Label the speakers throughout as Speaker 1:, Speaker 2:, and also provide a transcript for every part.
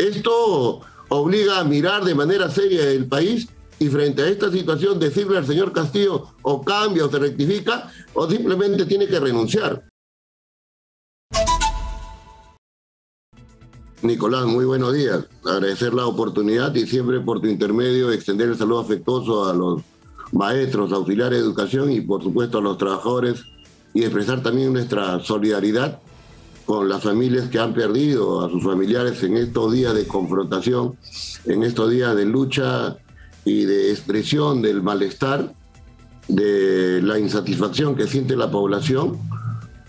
Speaker 1: Esto obliga a mirar de manera seria el país y frente a esta situación decirle al señor Castillo o cambia o se rectifica o simplemente tiene que renunciar. Nicolás, muy buenos días. Agradecer la oportunidad y siempre por tu intermedio extender el saludo afectuoso a los maestros, auxiliares de educación y por supuesto a los trabajadores y expresar también nuestra solidaridad con las familias que han perdido a sus familiares en estos días de confrontación, en estos días de lucha y de expresión del malestar, de la insatisfacción que siente la población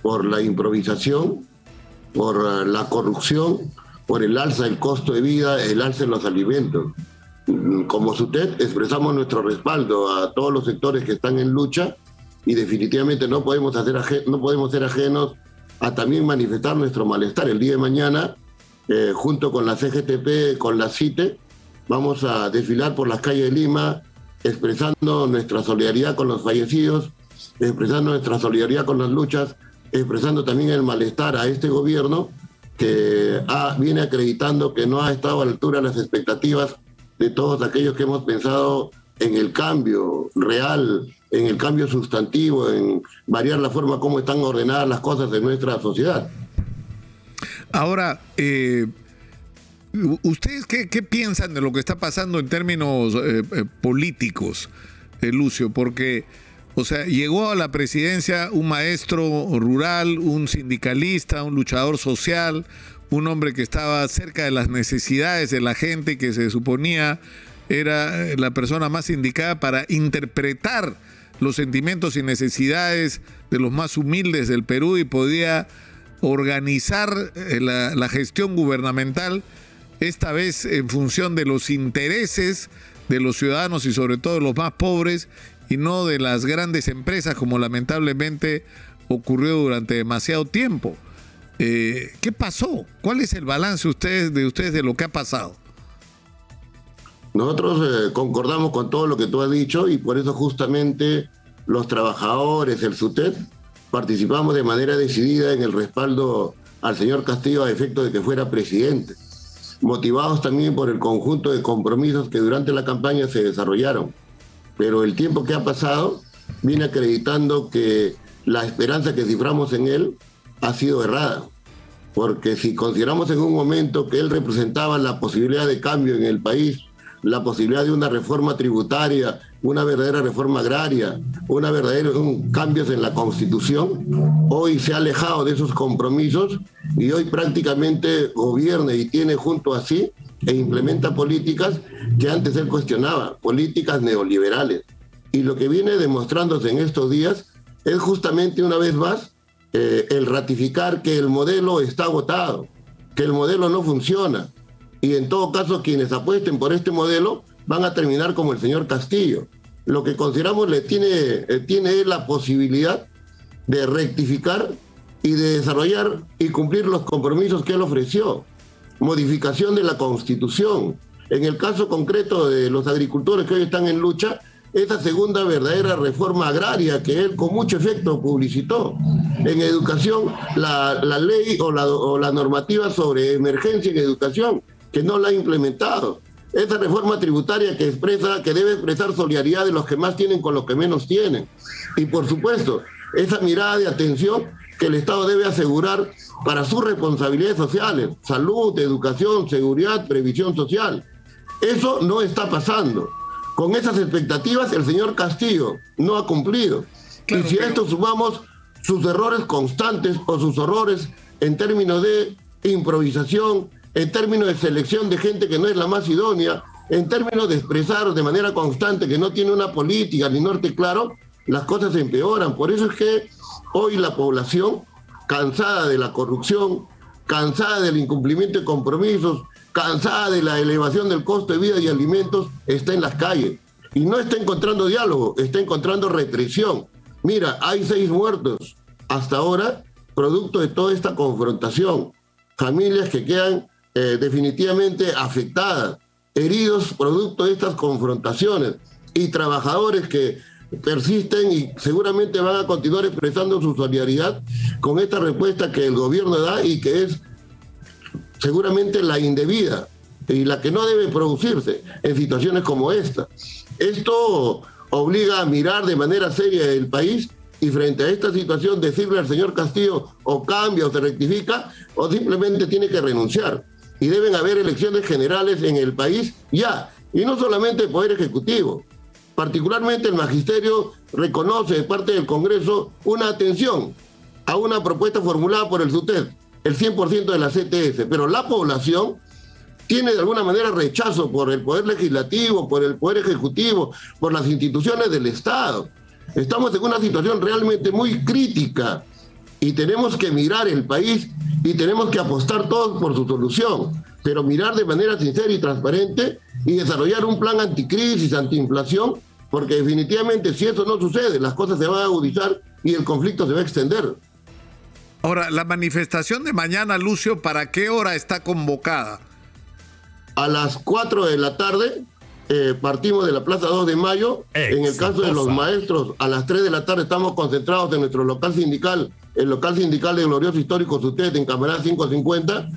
Speaker 1: por la improvisación, por la corrupción, por el alza del costo de vida, el alza en los alimentos. Como SUTEP expresamos nuestro respaldo a todos los sectores que están en lucha y definitivamente no podemos ser ajenos a también manifestar nuestro malestar. El día de mañana, junto con la CGTP, con la CITE, vamos a desfilar por las calles de Lima, expresando nuestra solidaridad con los fallecidos, expresando nuestra solidaridad con las luchas, expresando también el malestar a este gobierno que viene acreditando que no ha estado a la altura de las expectativas de todos aquellos que hemos pensado en el cambio real, en el cambio sustantivo, en variar la forma como están ordenadas las cosas en nuestra sociedad.
Speaker 2: Ahora, ¿ustedes qué piensan de lo que está pasando en términos políticos, Lucio? Porque, o sea, llegó a la presidencia un maestro rural, un sindicalista, un luchador social, un hombre que estaba cerca de las necesidades de la gente, que se suponía era la persona más indicada para interpretar los sentimientos y necesidades de los más humildes del Perú y podía organizar la gestión gubernamental, esta vez en función de los intereses de los ciudadanos y sobre todo de los más pobres y no de las grandes empresas como lamentablemente ocurrió durante demasiado tiempo. ¿Qué pasó? ¿Cuál es el balance de ustedes de lo que ha pasado?
Speaker 1: Nosotros concordamos con todo lo que tú has dicho y por eso justamente los trabajadores, el SUTEP, participamos de manera decidida en el respaldo al señor Castillo a efecto de que fuera presidente, motivados también por el conjunto de compromisos que durante la campaña se desarrollaron. Pero el tiempo que ha pasado viene acreditando que la esperanza que ciframos en él ha sido errada, porque si consideramos en un momento que él representaba la posibilidad de cambio en el país, la posibilidad de una reforma tributaria, una verdadera reforma agraria, cambios en la Constitución, hoy se ha alejado de esos compromisos y hoy prácticamente gobierna y tiene junto a sí e implementa políticas que antes él cuestionaba, políticas neoliberales. Y lo que viene demostrándose en estos días es justamente una vez más el ratificar que el modelo está agotado, que el modelo no funciona. Y en todo caso, quienes apuesten por este modelo van a terminar como el señor Castillo. Lo que consideramos tiene la posibilidad de rectificar y de desarrollar y cumplir los compromisos que él ofreció. Modificación de la Constitución. En el caso concreto de los agricultores que hoy están en lucha, esa segunda verdadera reforma agraria que él con mucho efecto publicitó. En educación, la ley o la normativa sobre emergencia en educación, que no la ha implementado. Esa reforma tributaria que debe expresar solidaridad de los que más tienen con los que menos tienen. Y por supuesto, esa mirada de atención que el Estado debe asegurar para sus responsabilidades sociales, salud, educación, seguridad, previsión social. Eso no está pasando. Con esas expectativas el señor Castillo no ha cumplido. Claro, y si a esto sumamos sus errores constantes o sus errores en términos de improvisación, en términos de selección de gente que no es la más idónea, en términos de expresar de manera constante que no tiene una política ni norte claro, las cosas se empeoran. Por eso es que hoy la población, cansada de la corrupción, cansada del incumplimiento de compromisos, cansada de la elevación del costo de vida y alimentos, está en las calles. Y no está encontrando diálogo, está encontrando represión. Mira, hay 6 muertos hasta ahora, producto de toda esta confrontación. Familias que quedan definitivamente afectadas, heridos producto de estas confrontaciones, y trabajadores que persisten y seguramente van a continuar expresando su solidaridad con esta respuesta que el gobierno da y que es seguramente la indebida, y la que no debe producirse en situaciones como esta. Esto obliga a mirar de manera seria el país y frente a esta situación decirle al señor Castillo o cambia o se rectifica o simplemente tiene que renunciar. Y deben haber elecciones generales en el país ya, y no solamente el Poder Ejecutivo. Particularmente el Magisterio reconoce de parte del Congreso una atención a una propuesta formulada por el SUTED, el 100% de la CTS, pero la población tiene de alguna manera rechazo por el Poder Legislativo, por el Poder Ejecutivo, por las instituciones del Estado. Estamos en una situación realmente muy crítica y tenemos que mirar el país y tenemos que apostar todos por su solución, pero mirar de manera sincera y transparente y desarrollar un plan anticrisis, antiinflación, porque definitivamente si eso no sucede, las cosas se van a agudizar y el conflicto se va a extender.
Speaker 2: Ahora, la manifestación de mañana, Lucio, ¿para qué hora está convocada?
Speaker 1: A las 4 de la tarde partimos de la Plaza 2 de Mayo. En el caso de los maestros, a las 3 de la tarde estamos concentrados en nuestro local sindical, el local sindical de Glorioso Histórico SUTED en Camarada 550,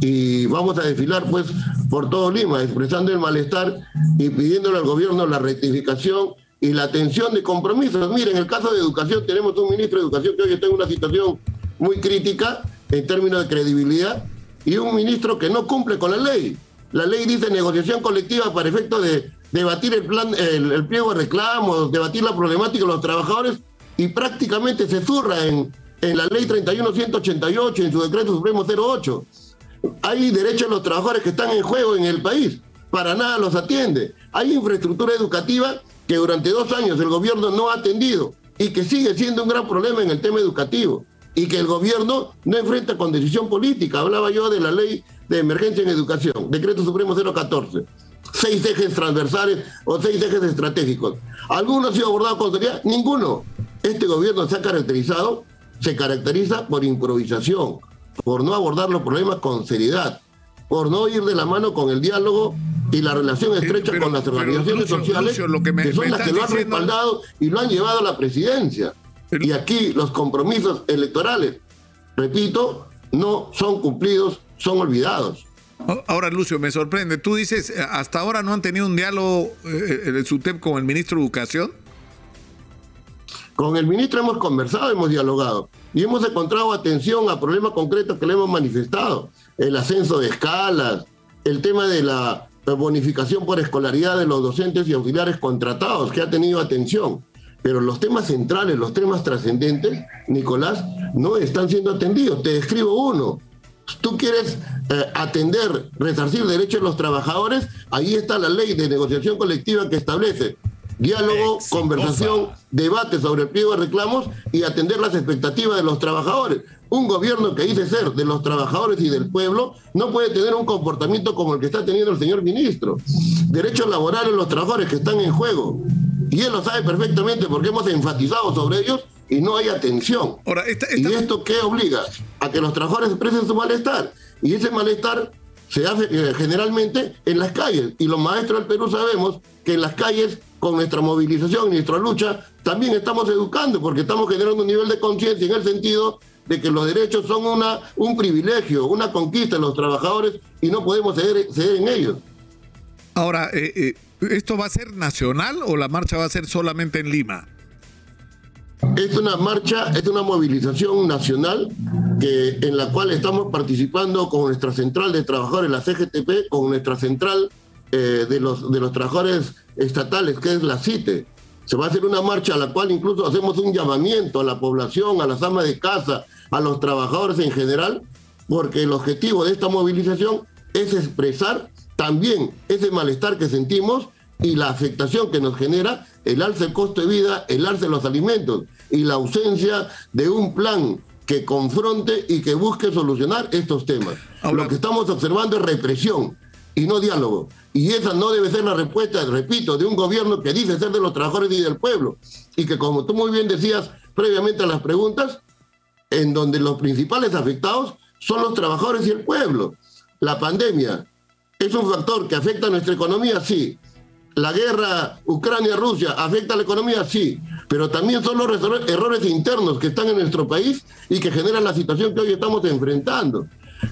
Speaker 1: y vamos a desfilar pues por todo Lima, expresando el malestar y pidiéndole al gobierno la rectificación y la atención de compromisos. Miren, en el caso de educación tenemos un ministro de educación que hoy está en una situación muy crítica en términos de credibilidad y un ministro que no cumple con la ley. La ley dice negociación colectiva para efecto de debatir el pliego de reclamos, debatir la problemática de los trabajadores, y prácticamente se zurra en la ley 31.188, en su decreto supremo 08. Hay derechos de los trabajadores que están en juego en el país, para nada los atiende. Hay infraestructura educativa que durante 2 años el gobierno no ha atendido y que sigue siendo un gran problema en el tema educativo, y que el gobierno no enfrenta con decisión política. Hablaba yo de la ley de emergencia en educación, decreto supremo 014, 6 ejes transversales o 6 ejes estratégicos. ¿Alguno ha sido abordado con seriedad? Ninguno. Este gobierno se caracteriza por improvisación, por no abordar los problemas con seriedad, por no ir de la mano con el diálogo y la relación estrecha con las organizaciones sociales, que son las que lo han respaldado y lo han llevado a la presidencia. Y aquí los compromisos electorales, repito, no son cumplidos, son olvidados.
Speaker 2: Ahora, Lucio, me sorprende. Tú dices, hasta ahora no han tenido un diálogo el SUTEP con el ministro de Educación.
Speaker 1: Con el ministro hemos conversado, hemos dialogado y hemos encontrado atención a problemas concretos que le hemos manifestado. El ascenso de escalas, el tema de la bonificación por escolaridad de los docentes y auxiliares contratados, que ha tenido atención. Pero los temas centrales, los temas trascendentes, Nicolás, no están siendo atendidos. Te describo uno. Tú quieres atender, resarcir derechos de los trabajadores, ahí está la ley de negociación colectiva que establece diálogo, conversación, debate sobre el pliego de reclamos y atender las expectativas de los trabajadores. Un gobierno que dice ser de los trabajadores y del pueblo no puede tener un comportamiento como el que está teniendo el señor ministro. Derechos laborales de los trabajadores que están en juego. Y él lo sabe perfectamente porque hemos enfatizado sobre ellos y no hay atención.
Speaker 2: Ahora,
Speaker 1: ¿Y esto qué obliga? A que los trabajadores expresen su malestar. Y ese malestar se hace generalmente en las calles. Y los maestros del Perú sabemos que en las calles, con nuestra movilización y nuestra lucha, también estamos educando, porque estamos generando un nivel de conciencia en el sentido de que los derechos son un privilegio, una conquista de los trabajadores y no podemos ceder en ellos.
Speaker 2: Ahora, ¿esto va a ser nacional o la marcha va a ser solamente en Lima?
Speaker 1: Es una marcha, es una movilización nacional en la cual estamos participando con nuestra central de trabajadores, la CGTP, con nuestra central de los trabajadores estatales, que es la CITE. Se va a hacer una marcha a la cual incluso hacemos un llamamiento a la población, a las amas de casa, a los trabajadores en general, porque el objetivo de esta movilización es expresar también ese malestar que sentimos y la afectación que nos genera el alza del costo de vida, el alza de los alimentos y la ausencia de un plan que confronte y que busque solucionar estos temas. Ahora, lo que estamos observando es represión y no diálogo. Y esa no debe ser la respuesta, repito, de un gobierno que dice ser de los trabajadores y del pueblo. Y que, como tú muy bien decías previamente a las preguntas, en donde los principales afectados son los trabajadores y el pueblo. La pandemia es un factor que afecta a nuestra economía, sí. La guerra Ucrania-Rusia afecta a la economía, sí. Pero también son los errores internos que están en nuestro país y que generan la situación que hoy estamos enfrentando.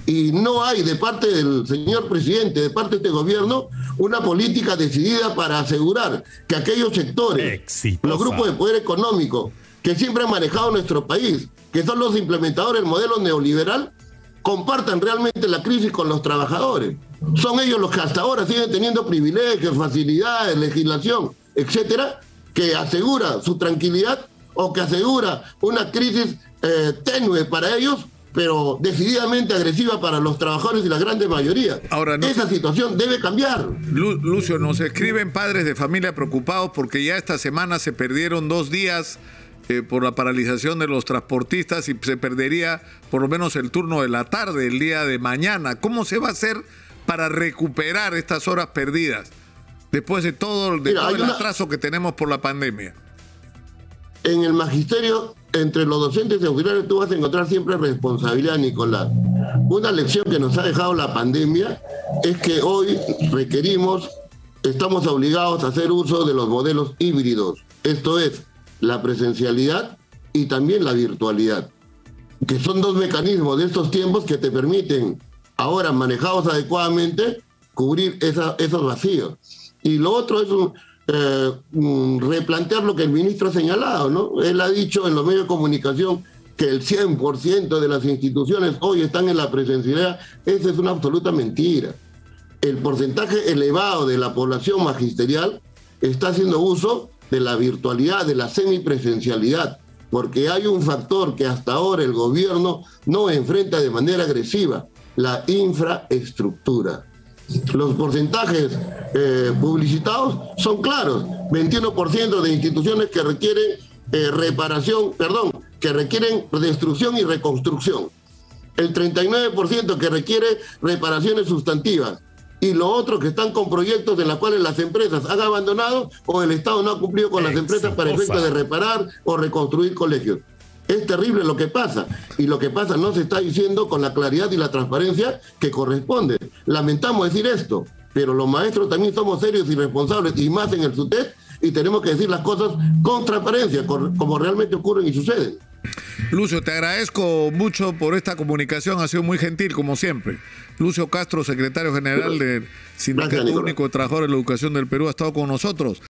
Speaker 1: Y no hay de parte del señor presidente, de parte de este gobierno, una política decidida para asegurar que aquellos sectores, los grupos de poder económico que siempre han manejado nuestro país, que son los implementadores del modelo neoliberal, compartan realmente la crisis con los trabajadores. Son ellos los que hasta ahora siguen teniendo privilegios, facilidades, legislación, etcétera, que asegura su tranquilidad o que asegura una crisis tenue para ellos, pero decididamente agresiva para los trabajadores y la grande mayoría.
Speaker 2: Ahora,
Speaker 1: esa situación debe cambiar.
Speaker 2: Lucio, nos escriben padres de familia preocupados porque ya esta semana se perdieron 2 días por la paralización de los transportistas y se perdería por lo menos el turno de la tarde, el día de mañana. ¿Cómo se va a hacer para recuperar estas horas perdidas después de todo el atraso que tenemos por la pandemia?
Speaker 1: En el magisterio, entre los docentes y auxiliares, tú vas a encontrar siempre responsabilidad, Nicolás. Una lección que nos ha dejado la pandemia es que hoy estamos obligados a hacer uso de los modelos híbridos. Esto es, la presencialidad y también la virtualidad, que son 2 mecanismos de estos tiempos que te permiten, ahora manejados adecuadamente, cubrir esos vacíos. Y lo otro es replantear lo que el ministro ha señalado, ¿no? Él ha dicho en los medios de comunicación que el 100% de las instituciones hoy están en la presencialidad. Esa es una absoluta mentira. El porcentaje elevado de la población magisterial está haciendo uso de la virtualidad, de la semipresencialidad, porque hay un factor que hasta ahora el gobierno no enfrenta de manera agresiva: la infraestructura. Los porcentajes publicitados son claros: 21% de instituciones que requieren que requieren destrucción y reconstrucción, el 39% que requiere reparaciones sustantivas, y lo otro que están con proyectos en los cuales las empresas han abandonado o el Estado no ha cumplido con las empresas para efecto de reparar o reconstruir colegios. Es terrible lo que pasa, y lo que pasa no se está diciendo con la claridad y la transparencia que corresponde. Lamentamos decir esto, pero los maestros también somos serios y responsables, y más en el SUTEP, y tenemos que decir las cosas con transparencia, como realmente ocurren y suceden.
Speaker 2: Lucio, te agradezco mucho por esta comunicación, ha sido muy gentil como siempre. Lucio Castro, secretario general del Sindicato Único de Trabajadores de la Educación del Perú, ha estado con nosotros.